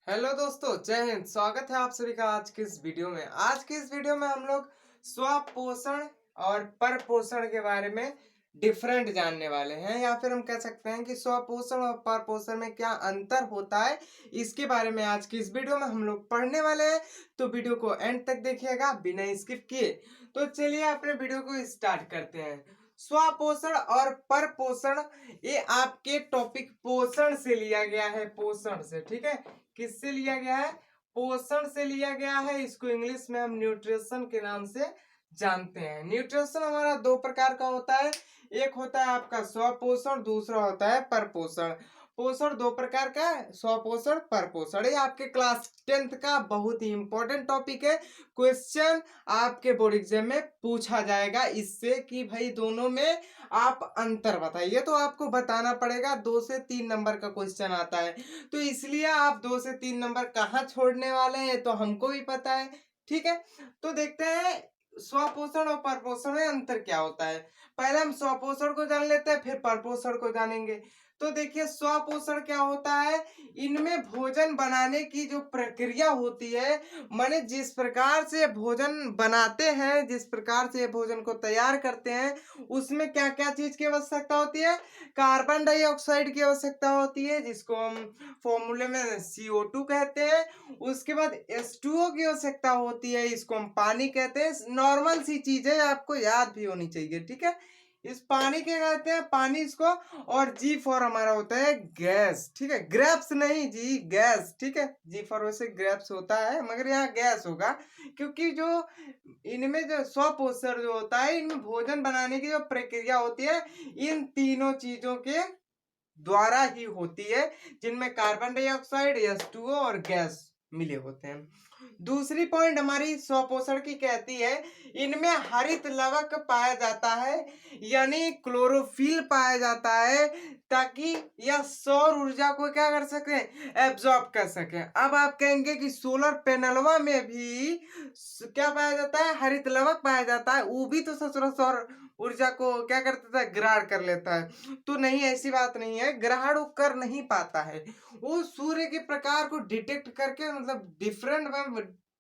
Hello दोस्तों, जय हिंद। स्वागत है आप सभी का आज की इस वीडियो में। आज की इस वीडियो में हम लोग स्वपोषण और परपोषण के बारे में डिफरेंट जानने वाले हैं, या फिर हम कह सकते हैं कि स्वपोषण और परपोषण में क्या अंतर होता है, इसके बारे में आज की इस वीडियो में हम लोग पढ़ने वाले हैं। तो वीडियो को एंड तक देखिएगा बिना स्किप किए। तो चलिए अपने वीडियो को स्टार्ट करते हैं। स्वपोषण और परपोषण, ये आपके टॉपिक पोषण से लिया गया है, पोषण से, ठीक है। किससे लिया गया है? पोषण से लिया गया है। इसको इंग्लिश में हम न्यूट्रिशन के नाम से जानते हैं। न्यूट्रिशन हमारा दो प्रकार का होता है। एक होता है आपका स्वपोषण, दूसरा होता है परपोषण। पोषण दो प्रकार का है, स्वपोषण, परपोषण। ये आपके क्लास 10th का बहुत ही इंपॉर्टेंट टॉपिक है। क्वेश्चन आपके बोर्ड एग्जाम में पूछा जाएगा इससे कि भाई दोनों में आप अंतर बताइए। तो आपको बताना पड़ेगा, 2 से 3 नंबर का क्वेश्चन आता है। तो इसलिए आप 2 से 3 नंबर कहाँ छोड़ने वाले हैं तो हमको भी पता है, ठीक है। तो देखते हैं स्वपोषण और परपोषण में अंतर क्या होता है। पहले हम स्वपोषण को जान लेते हैं, फिर परपोषण को जानेंगे। तो देखिए स्वपोषण क्या होता है। इनमें भोजन बनाने की जो प्रक्रिया होती है, माने जिस प्रकार से भोजन बनाते हैं, जिस प्रकार से भोजन को तैयार करते हैं, उसमें क्या क्या चीज की आवश्यकता होती है। कार्बन डाइऑक्साइड की आवश्यकता होती है, जिसको हम फॉर्मूले में CO2 कहते हैं। उसके बाद H2O की आवश्यकता होती है, इसको हम पानी कहते हैं। नॉर्मल सी चीज है, आपको याद भी होनी चाहिए, ठीक है। इस पानी के कहते हैं, पानी इसको। और जी फॉर हमारा होता है गैस, ठीक है। ग्रेप्स नहीं जी, गैस, ठीक है। जी फॉर वैसे ग्रेप्स होता है, मगर यहाँ गैस होगा, क्योंकि जो इनमें जो स्वपोषण जो होता है, इनमें भोजन बनाने की जो प्रक्रिया होती है, इन तीनों चीजों के द्वारा ही होती है, जिनमें कार्बन डाइऑक्साइड, H2O और गैस मिले होते हैं। दूसरी पॉइंट हमारी स्वपोषण की कहती है, इनमें हरित लवक पाया जाता है, यानी क्लोरोफिल पाया जाता है, ताकि यह सौर ऊर्जा को क्या कर सके, एब्जॉर्ब कर सके। अब आप कहेंगे कि सोलर पैनलवा में भी क्या पाया जाता है, हरित लवक पाया जाता है। वो भी तो सौर ऊर्जा को क्या करता है, ग्रहण कर लेता है। तो नहीं, ऐसी बात नहीं है, ग्रहण वो कर नहीं पाता है। वो सूर्य के प्रकार को डिटेक्ट करके, मतलब डिफरेंट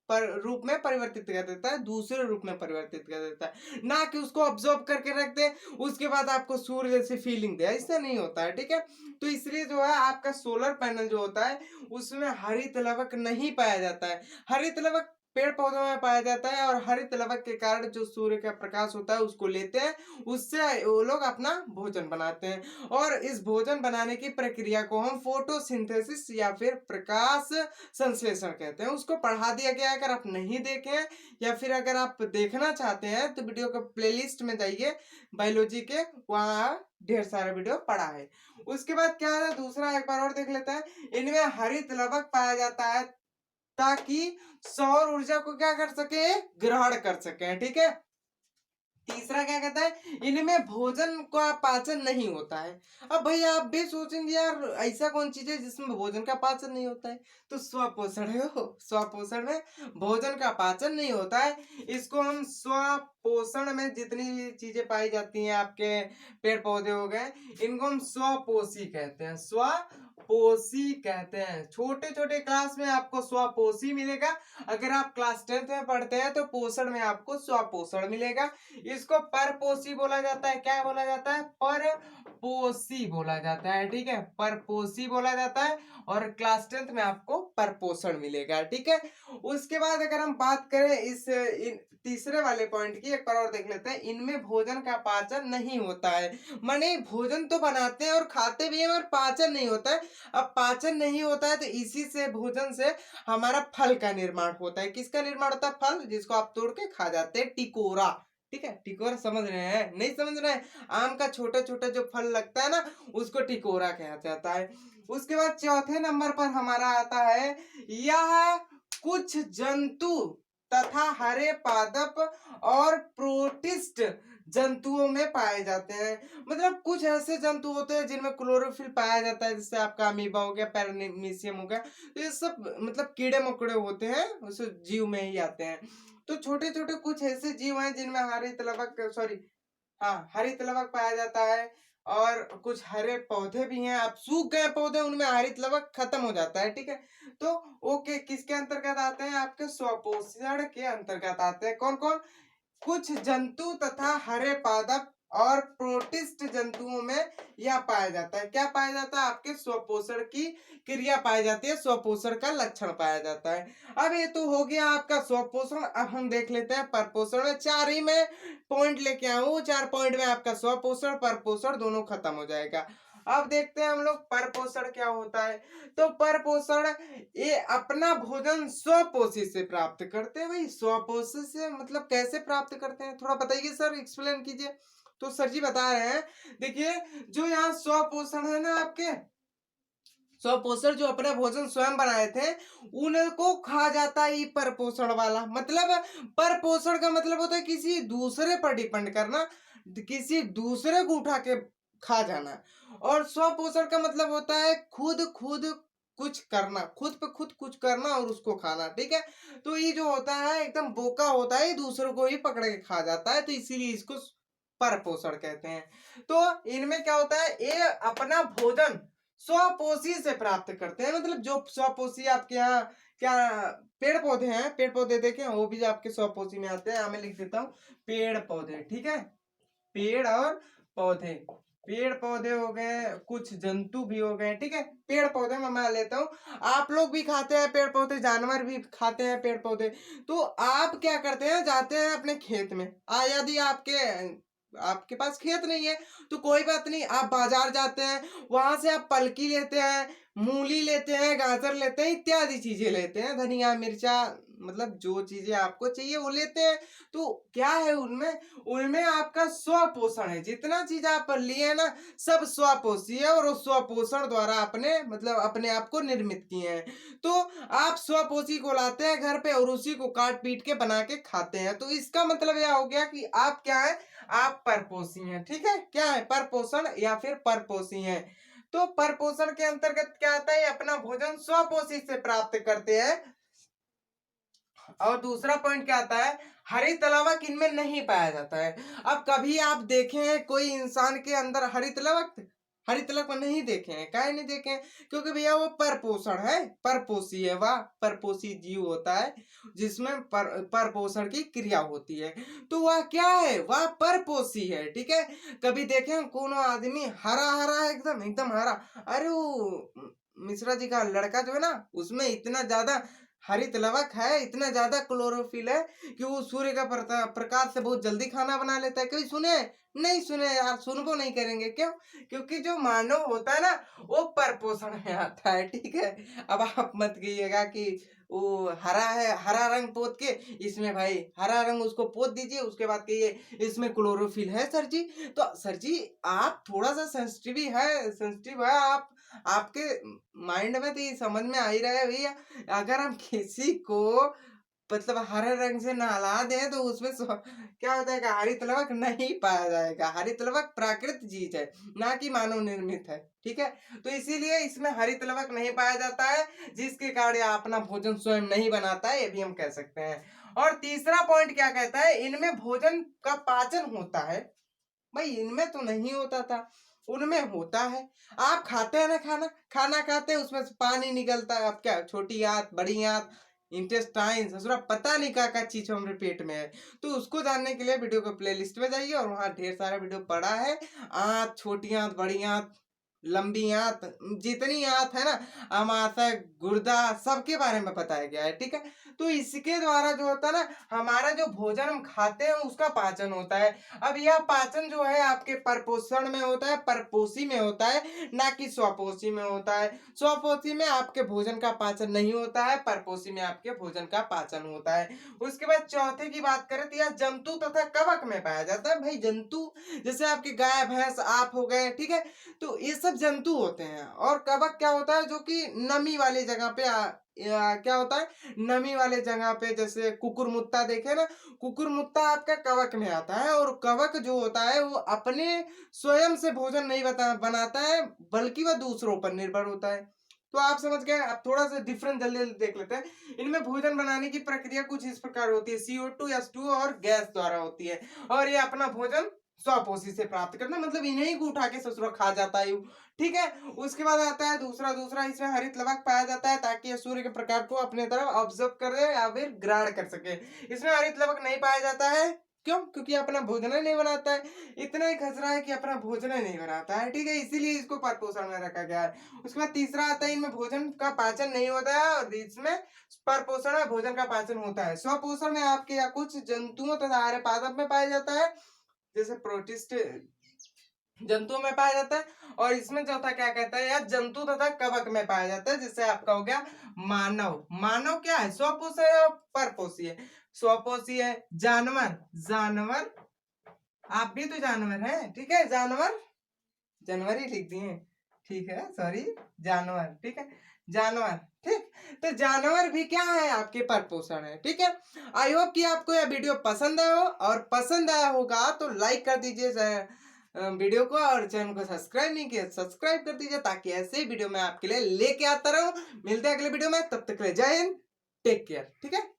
पर रूप में परिवर्तित कर देता है, दूसरे रूप में परिवर्तित कर देता है, ना कि उसको ऑब्जर्व करके रख दे, उसके बाद आपको सूर्य जैसी फीलिंग दे। ऐसा नहीं होता है, ठीक है। तो इसलिए जो है आपका सोलर पैनल जो होता है, उसमें हरित लवक नहीं पाया जाता है। हरित लवक पेड़ पौधों में पाया जाता है, और हरित लवक के कारण जो सूर्य का प्रकाश होता है उसको लेते हैं, उससे वो लोग अपना भोजन बनाते हैं। और इस भोजन बनाने की प्रक्रिया को हम फोटोसिंथेसिस या फिर प्रकाश संश्लेषण कहते हैं। उसको पढ़ा दिया गया है, अगर आप नहीं देखें या फिर अगर आप देखना चाहते हैं तो वीडियो के प्लेलिस्ट में जाइए, बायोलॉजी के, वहाँ ढेर सारा वीडियो पड़ा है। उसके बाद क्या है, दूसरा एक बार और देख लेते हैं। इनमें हरित लवक पाया जाता है, ताकि सौर ऊर्जा को क्या कर सके, ग्रहण कर सके, ठीक है। तीसरा क्या कहता है, इनमें भोजन का पाचन नहीं होता है। अब भाई आप भी सोचेंगे यार, ऐसा कौन चीज है जिसमें भोजन का पाचन नहीं होता है। तो स्वपोषण है वो। स्वपोषण में भोजन का पाचन नहीं होता है। इसको हम स्वपोषण में जितनी भी चीजें पाई जाती हैं, आपके पेड़ पौधे हो गए, इनको हम स्वपोषी कहते हैं। स्वपोषी कहते हैं। छोटे छोटे क्लास में आपको स्वपोषी मिलेगा। अगर आप क्लास 10th में पढ़ते हैं तो पोषण में आपको स्वपोषण मिलेगा। इसको परपोषी बोला जाता है। क्या बोला जाता है? परपोषी बोला जाता है, ठीक है। परपोषी बोला जाता है, और क्लास 10th में आपको परपोषण मिलेगा, ठीक है। उसके बाद अगर हम बात करें तीसरे वाले पॉइंट की, एक बार और देख लेते हैं। इनमें भोजन का पाचन नहीं होता है, माने भोजन तो बनाते हैं और खाते भी हैं, और पाचन नहीं होता है। अब पाचन नहीं होता है तो इसी से, भोजन से हमारा फल का निर्माण होता है। किसका निर्माण होता है? फल, जिसको आप तोड़ के खा जाते हैं, टिकोरा, ठीक है। टिकोरा समझ रहे हैं? नहीं समझ रहे हैं? आम का छोटा छोटा जो फल लगता है ना, उसको टिकोरा कहा जाता है। उसके बाद चौथे नंबर पर हमारा आता है, यह कुछ जंतु तथा हरे पादप और प्रोटिस्ट जंतुओं में पाए जाते हैं। मतलब कुछ ऐसे जंतु होते हैं जिनमें क्लोरोफिल पाया जाता है, जैसे आपका अमीबा हो गया, पैरामीशियम हो गया। तो ये सब मतलब कीड़े मकोड़े होते हैं, उस जीव में ही आते हैं। तो छोटे छोटे कुछ ऐसे जीव हैं जिनमें हरित लवक, सॉरी, हाँ, हरित लवक पाया जाता है, और कुछ हरे पौधे भी हैं। अब सूख गए पौधे, उनमें हरित लवक खत्म हो जाता है, ठीक है। तो ओके, किसके अंतर्गत आते हैं? आपके स्वपोषण के अंतर्गत आते हैं। कौन कौन? कुछ जंतु तथा हरे पादप और प्रोटिस्ट जंतुओं में यह पाया जाता है। क्या पाया जाता है? आपके स्वपोषण की क्रिया पाई जाती है, स्वपोषण का लक्षण पाया जाता है। अब ये तो हो गया आपका स्वपोषण। अब हम देख लेते हैं परपोषण में। 4 ही में पॉइंट लेके आया हूँ, 4 पॉइंट में आपका स्वपोषण परपोषण दोनों खत्म हो जाएगा। अब देखते हैं हम लोग परपोषण क्या होता है। तो परपोषण, ये अपना भोजन स्वपोषी से प्राप्त करते हैं। भाई स्वपोषी से मतलब कैसे प्राप्त करते हैं, थोड़ा बताइए सर, एक्सप्लेन कीजिए। तो सर जी बता रहे हैं, देखिए जो यहाँ स्वपोषण है ना, आपके स्वपोषण जो अपना भोजन स्वयं बनाए थे उनको खा जाता है ये परपोषण वाला। मतलब परपोषण का मतलब होता है किसी दूसरे पर डिपेंड करना, किसी दूसरे को उठा के खा जाना। और स्वपोषण का मतलब होता है खुद खुद कुछ करना, खुद पे खुद कुछ करना और उसको खाना, ठीक है। तो ये जो होता है एकदम बोका होता है, ये दूसरों को ही पकड़ के खा जाता है, तो इसीलिए इसको परपोषण कहते हैं। तो इनमें क्या होता है, ये अपना भोजन स्वपोषी से प्राप्त करते हैं। मतलब जो स्वपोषी आपके यहाँ क्या पेड़ पौधे हैं, पेड़ पौधे देखें वो भी आपके स्वपोषी में आते हैं। यहाँ मैं लिख देता हूँ पेड़ पौधे, ठीक है। पेड़ और पौधे, पेड़ पौधे हो गए, कुछ जंतु भी हो गए, ठीक है। पेड़ पौधे में मैं लेता हूँ, आप लोग भी खाते हैं पेड़ पौधे, जानवर भी खाते हैं पेड़ पौधे। तो आप क्या करते हैं, जाते हैं अपने खेत में। यदि आपके पास खेत नहीं है तो कोई बात नहीं, आप बाजार जाते हैं, वहां से आप पलकी लेते हैं, मूली लेते हैं, गाजर लेते हैं, इत्यादि चीजें लेते हैं, धनिया मिर्चा, मतलब जो चीजें आपको चाहिए वो लेते हैं। तो क्या है उनमें, उनमें आपका स्वपोषण है। जितना चीज आप लिए ना सब स्वपोषी है, और उस स्वपोषण द्वारा अपने मतलब अपने आप को निर्मित किए हैं। तो आप स्वपोषी को लाते हैं घर पे और उसी को काट पीट के बना के खाते हैं। तो इसका मतलब यह हो गया कि आप क्या है, आप परपोषी हैं, ठीक है। क्या है, परपोषण या फिर परपोषी हैं। तो परपोषण के अंतर्गत क्या आता है, अपना भोजन स्वपोषी से प्राप्त करते हैं। और दूसरा पॉइंट क्या आता है, हरित लवक इनमें नहीं पाया जाता है। अब कभी आप देखे हैं कोई इंसान के अंदर हरित लवक, हरित लवक नहीं देखे हैं? काहे नहीं देखे हैं? क्योंकि भैया वो परपोषण है, परपोषी है, वह परपोषी जीव होता है जिसमें परपोषण की क्रिया होती है। तो वह क्या है, वह परपोषी है, ठीक है। कभी देखे हैं कोनो आदमी हरा हरा एकदम एकदम हरा, अरे वो मिश्रा जी का लड़का जो है ना, उसमें इतना ज्यादा हरित लवक है, इतना ज्यादा क्लोरोफिल है कि वो सूर्य का प्रकाश से बहुत जल्दी खाना बना लेता है। कभी सुने? नहीं सुने यार, सुनबो नहीं करेंगे। क्यों? क्योंकि जो मानव होता है ना वो परपोषण में आता है, ठीक है। अब आप मत कहिएगा कि वो हरा है, हरा रंग पोत के इसमें भाई हरा रंग उसको पोत दीजिए, उसके बाद कहिए इसमें क्लोरोफिल है सर जी। तो सर जी आप थोड़ा सा सेंसिटिव है आप, आपके माइंड में तो ये समझ में आ ही रहा है भैया। अगर हम किसी को मतलब हरे रंग से नहला दें तो उसमें क्या होता है कि हरित लवक नहीं पाया जाएगा। हरित लवक प्राकृतिक चीज है, ना कि मानव निर्मित है, ठीक है। तो इसीलिए इसमें हरित लवक नहीं पाया जाता है, जिसके कारण यह अपना भोजन स्वयं नहीं बनाता है, ये भी हम कह सकते हैं। और तीसरा पॉइंट क्या कहता है, इनमें भोजन का पाचन होता है। भाई इनमें तो नहीं होता था, उनमें होता है। आप खाते हैं ना खाना, खाना खाते हैं उसमें से पानी निकलता है। अब क्या, छोटी आंत बड़ी आंत इंटेस्टाइन ससुरा पता नहीं क्या चीज हमारे पेट में है। तो उसको जानने के लिए वीडियो को प्लेलिस्ट में जाइए और वहाँ ढेर सारा वीडियो पड़ा है। आंत, छोटी आंत, बड़ी आंत, लंबी आंत, जितनी आंत है ना, अमाशय, गुर्दा, सबके बारे में बताया गया है, ठीक है। तो इसके द्वारा जो होता है ना, हमारा जो भोजन हम खाते हैं उसका पाचन होता है। अब यह पाचन जो है आपके परपोषण में होता है, परपोषी में होता है, ना कि स्वपोषी में होता है। स्वपोषी में आपके भोजन का पाचन नहीं होता है, परपोषी में आपके भोजन का पाचन होता है। उसके बाद चौथे की बात करें तो यह जंतु तथा कवक में पाया जाता है। भाई जंतु जैसे आपके गाय भैंस आप हो गए, ठीक है। तो ये सब जंतु होते हैं। और कवक क्या होता है, जो कि नमी वाली जगह पे क्या होता है, नमी वाले जगह पे, जैसे कुकुरमुत्ता देखे ना, कुकुरमुत्ता आपका कवक में आता है। और कवक जो होता है वो अपने स्वयं से भोजन नहीं बनाता है, बल्कि वह दूसरों पर निर्भर होता है। तो आप समझ गए। अब थोड़ा सा डिफरेंस जल्दी जल्दी देख लेते हैं। इनमें भोजन बनाने की प्रक्रिया कुछ इस प्रकार होती है, CO2 H2 और गैस द्वारा होती है। और ये अपना भोजन स्वपोषी से प्राप्त करना, मतलब इन्हीं को उठा के ससुर खा जाता है। ठीक है, उसके बाद आता है दूसरा इसमें हरित लवक पाया जाता है ताकि ये सूर्य के प्रकाश को अपने तरफ ऑब्जर्व करे या फिर ग्रहण कर सके। इसमें हरित लवक नहीं पाया जाता है, क्यों? क्योंकि अपना भोजन नहीं बनाता है, इतना ही खसरा है कि अपना भोजन नहीं बनाता है। ठीक है, इसीलिए इसको परपोषण में रखा गया है। उसके बाद तीसरा आता है, इनमें भोजन का पाचन नहीं होता है और इसमें परपोषण में भोजन का पाचन होता है। स्वपोषण में आपके या कुछ जंतुओं तथा आर्य पादप में पाया जाता है, जैसे प्रोटिस्ट जंतुओं में पाया जाता है। और इसमें चौथा क्या कहता है, या जंतु तथा कवक में पाया जाता है, जिससे आपका हो गया मानव। मानव क्या है? स्वपोषी है और परपोषी है। स्वपोषी है जानवर, जानवर आप भी तो जानवर हैं, ठीक है, जानवर जानवर ही लिख दिए, ठीक है, सॉरी, जानवर, ठीक है, जानवर, ठीक। तो जानवर भी क्या है? आपके परपोषण है। ठीक है, आई होप कि आपको यह वीडियो पसंद आया हो, और पसंद आया होगा तो लाइक कर दीजिए वीडियो को, और चैनल को सब्सक्राइब नहीं किया सब्सक्राइब कर दीजिए, ताकि ऐसे ही वीडियो मैं आपके लिए लेके आता रहूं। मिलते हैं अगले वीडियो में, तब तक के लिए जय हिंद, टेक केयर। ठीक है।